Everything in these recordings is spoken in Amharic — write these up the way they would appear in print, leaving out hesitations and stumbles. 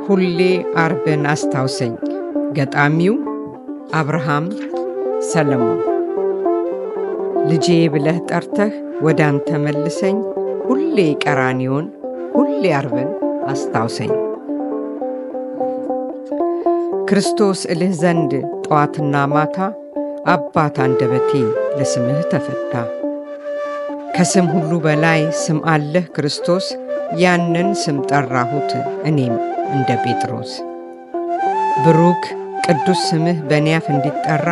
ሁሌ አርብን አስታውሰኝ። ገጣሚው አብርሃም ሰለሞን። ልጄ ብለህ ጠርተህ ወደ አንተ መልሰኝ፣ ሁሌ ቀራንዮን ሁሌ አርብን አስታውሰኝ። ክርስቶስ እልህ ዘንድ ጠዋትና ማታ አባት አንደበቴ ለስምህ ተፈታ። ከስም ሁሉ በላይ ስም አለህ ክርስቶስ፣ ያንን ስም ጠራሁት እኔም እንደ ጴጥሮስ። ብሩክ ቅዱስ ስምህ በእኔ አፍ እንዲጠራ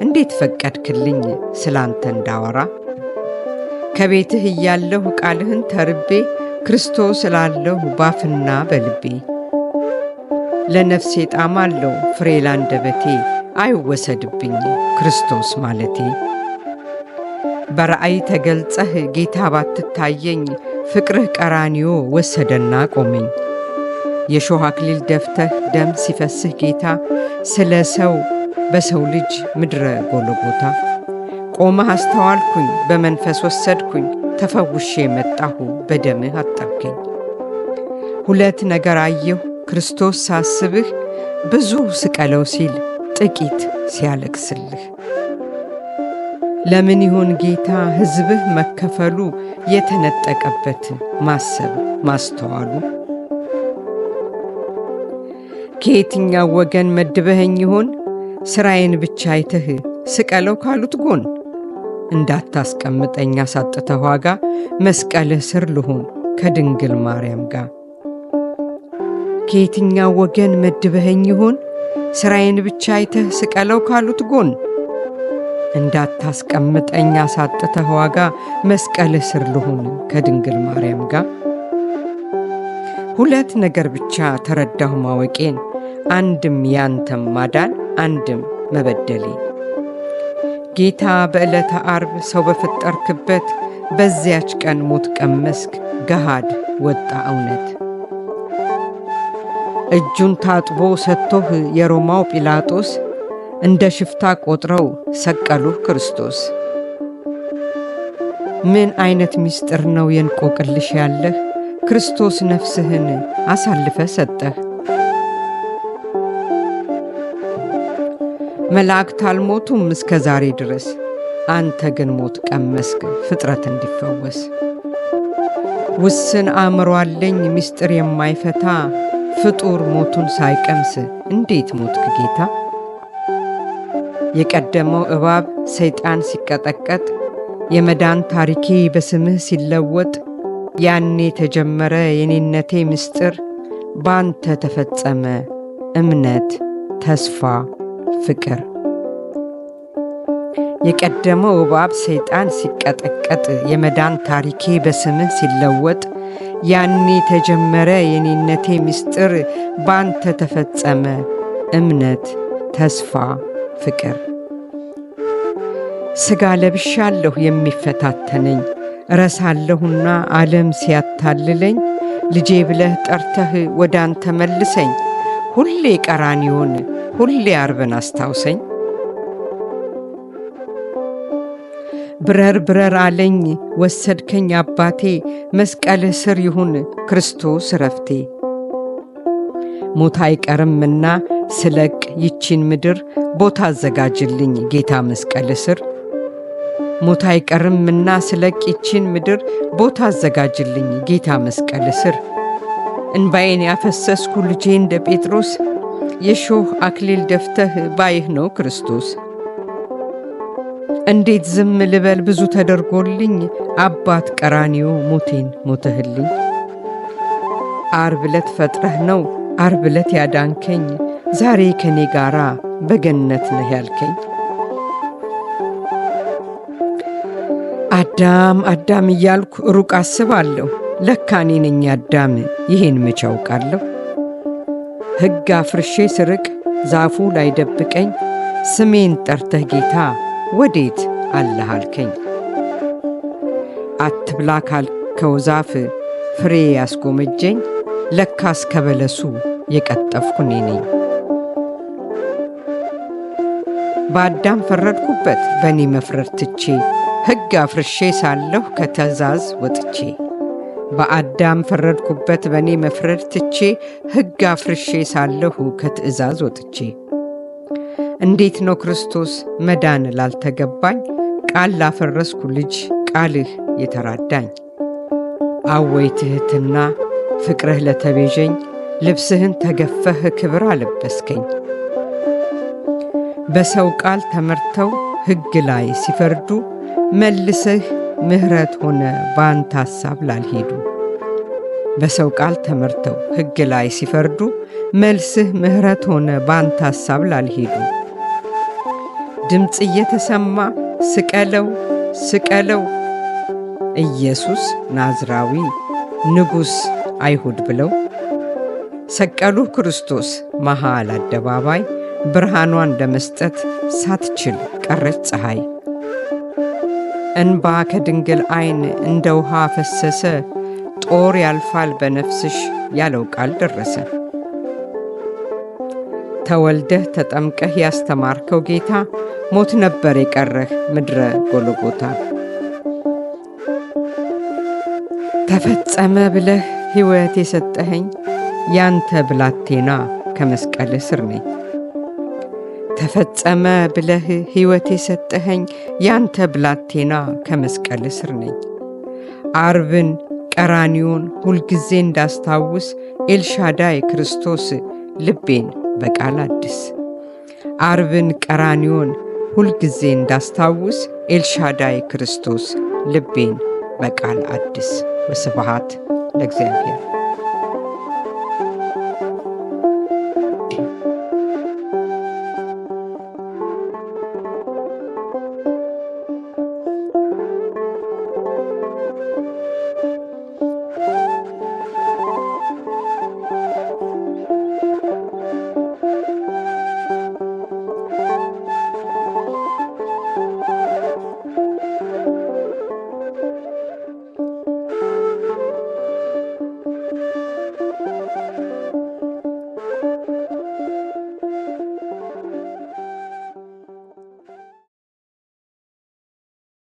እንዴት ፈቀድክልኝ ስላንተ እንዳወራ። ከቤትህ እያለሁ ቃልህን ተርቤ ክርስቶስ እላለሁ ባፍና በልቤ። ለነፍሴ ጣዕም አለው ፍሬ ላንደበቴ፣ አይወሰድብኝ ክርስቶስ ማለቴ። በራእይ ተገልጸህ ጌታ ባትታየኝ፣ ፍቅርህ ቀራንዮ ወሰደና ቆመኝ። የሾህ አክሊል ደፍተህ ደም ሲፈስህ ጌታ፣ ስለ ሰው በሰው ልጅ ምድረ ጎልጎታ። ቆመህ አስተዋልኩኝ በመንፈስ ወሰድኩኝ፣ ተፈውሼ መጣሁ በደምህ አጠብከኝ። ሁለት ነገር አየሁ ክርስቶስ ሳስብህ፣ ብዙ ስቀለው ሲል ጥቂት ሲያለቅስልህ። ለምን ይሆን ጌታ ሕዝብህ መከፈሉ፣ የተነጠቀበት ማሰብ ማስተዋሉ? ከየትኛው ወገን መድበኸኝ ይሆን ሥራዬን ብቻ አይተህ ስቀለው ካሉት ጎን? እንዳታስቀምጠኝ አሳጥተህ ዋጋ፣ መስቀልህ ስር ልሆን ከድንግል ማርያም ጋር። ከየትኛው ወገን መድበኸኝ ይሆን ሥራዬን ብቻ አይተህ ስቀለው ካሉት ጎን? እንዳታስቀምጠኝ አሳጥተህ ዋጋ፣ መስቀልህ ስር ልሆን ከድንግል ማርያም ጋር። ሁለት ነገር ብቻ ተረዳሁ ማወቄን፣ አንድም ያንተም ማዳን አንድም መበደሌን። ጌታ በዕለተ ዓርብ ሰው በፈጠርክበት፣ በዚያች ቀን ሞት ቀመስክ ገሃድ ወጣ እውነት። እጁን ታጥቦ ሰጥቶህ የሮማው ጲላጦስ፣ እንደ ሽፍታ ቆጥረው ሰቀሉህ ክርስቶስ። ምን አይነት ምስጢር ነው የንቆቅልሽ ያለህ፣ ክርስቶስ ነፍስህን አሳልፈ ሰጠህ። መላእክት አልሞቱም እስከ ዛሬ ድረስ፣ አንተ ግን ሞት ቀመስክ ፍጥረት እንዲፈወስ። ውስን አእምሮ አለኝ ምስጢር የማይፈታ፣ ፍጡር ሞቱን ሳይቀምስ እንዴት ሞትክ ጌታ? የቀደመው እባብ ሰይጣን ሲቀጠቀጥ፣ የመዳን ታሪኬ በስምህ ሲለወጥ፣ ያኔ ተጀመረ የኔነቴ ምስጢር፣ ባንተ ተፈጸመ እምነት ተስፋ ፍቅር። የቀደመው እባብ ሰይጣን ሲቀጠቀጥ፣ የመዳን ታሪኬ በስምህ ሲለወጥ፣ ያኔ ተጀመረ የኔነቴ ምስጢር፣ ባንተ ተፈጸመ እምነት ተስፋ ፍቅር። ሥጋ ለብሻለሁ የሚፈታተነኝ፣ ረሳለሁና ዓለም ሲያታልለኝ፣ ልጄ ብለህ ጠርተህ ወደ አንተ መልሰኝ፣ ሁሌ ቀራንዮን ሁሌ አርብን አስታውሰኝ። ብረር ብረር አለኝ ወሰድከኝ አባቴ፣ መስቀልህ ስር ይሁን ክርስቶስ ረፍቴ። ሞት አይቀርምና ስለቅ ይቺን ምድር፣ ቦታ አዘጋጅልኝ ጌታ መስቀልህ ስር። ሞት አይቀርምና ስለቅ ይቺን ምድር፣ ቦታ አዘጋጅልኝ ጌታ መስቀልህ ስር። እንባዬን ያፈሰስኩ ልጄ እንደ ጴጥሮስ፣ የሾህ አክሊል ደፍተህ ባይህ ነው ክርስቶስ። እንዴት ዝም ልበል ብዙ ተደርጎልኝ፣ አባት ቀራንዮ ሞቴን ሞተህልኝ። ዓርብ ዕለት ፈጥረህ ነው ዓርብ ዕለት ያዳንከኝ፣ ዛሬ ከኔ ጋራ በገነት ነህ ያልከኝ። አዳም አዳም እያልኩ ሩቅ አስባለሁ፣ ለካ እኔ ነኝ አዳም ይሄን መቼ አውቃለሁ። ሕግ አፍርሼ ስርቅ ዛፉ ላይ ደብቀኝ፣ ስሜን ጠርተህ ጌታ ወዴት አለህ አልከኝ። አትብላ ካልከው ዛፍ ፍሬ ያስጎመጀኝ፣ ለካስ ከበለሱ የቀጠፍኩ እኔ ነኝ። በአዳም ፈረድኩበት በእኔ መፍረድ ትቼ፣ ሕግ አፍርሼ ሳለሁ ከትእዛዝ ወጥቼ፣ በአዳም ፈረድኩበት በእኔ መፍረድ ትቼ ሕግ አፍርሼ ሳለሁ ከትእዛዝ ወጥቼ እንዴት ነው ክርስቶስ መዳን ላልተገባኝ ቃል ላፈረስኩ ልጅ ቃልህ የተራዳኝ አወይ ትሕትና ፍቅርህ ለተቤዠኝ ልብስህን ተገፈህ ክብር አለበስከኝ በሰው ቃል ተመርተው ሕግ ላይ ሲፈርዱ መልሰህ ምሕረት ሆነ ባንተ ሐሳብ ላልሄዱ በሰው ቃል ተመርተው ሕግ ላይ ሲፈርዱ መልስህ ምሕረት ሆነ ባንተ ሐሳብ ላልሄዱ ድምፅ እየተሰማ ስቀለው ስቀለው ኢየሱስ ናዝራዊ ንጉሥ አይሁድ ብለው ሰቀሉህ ክርስቶስ መሃል አደባባይ ብርሃኗን ለመስጠት ሳትችል ቀረች ፀሐይ እንባ ከድንግል ዓይን እንደ ውሃ ፈሰሰ ጦር ያልፋል በነፍስሽ ያለው ቃል ደረሰ ተወልደህ ተጠምቀህ ያስተማርከው ጌታ ሞት ነበር የቀረህ ምድረ ጎልጎታ ተፈጸመ ብለህ ሕይወት የሰጠኸኝ ያንተ ብላቴና ከመስቀል ስር ነኝ ተፈጸመ ብለህ ሕይወት የሰጠኸኝ ያንተ ብላቴና ከመስቀል ስር ነኝ ዓርብን ቀራንዮን ሁልጊዜ እንዳስታውስ ኤልሻዳይ ክርስቶስ ልቤን በቃል አድስ ዓርብን ቀራንዮን ሁልጊዜ እንዳስታውስ ኤልሻዳይ ክርስቶስ ልቤን በቃል አድስ ወስብሐት ለእግዚአብሔር